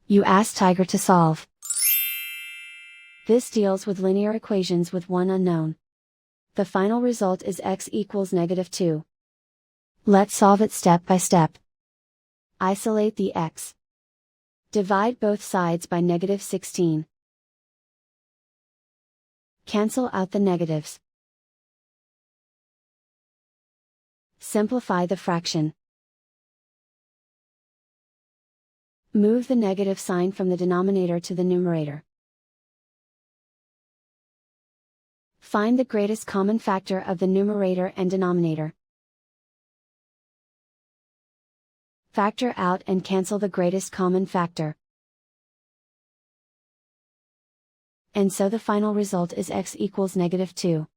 You ask Tiger to solve. This deals with linear equations with one unknown. The final result is x equals -2. Let's solve it step by step. Isolate the x. Divide both sides by -16. Cancel out the negatives. Simplify the fraction. Move the negative sign from the denominator to the numerator. Find the greatest common factor of the numerator and denominator. Factor out and cancel the greatest common factor. And so the final result is x equals -2.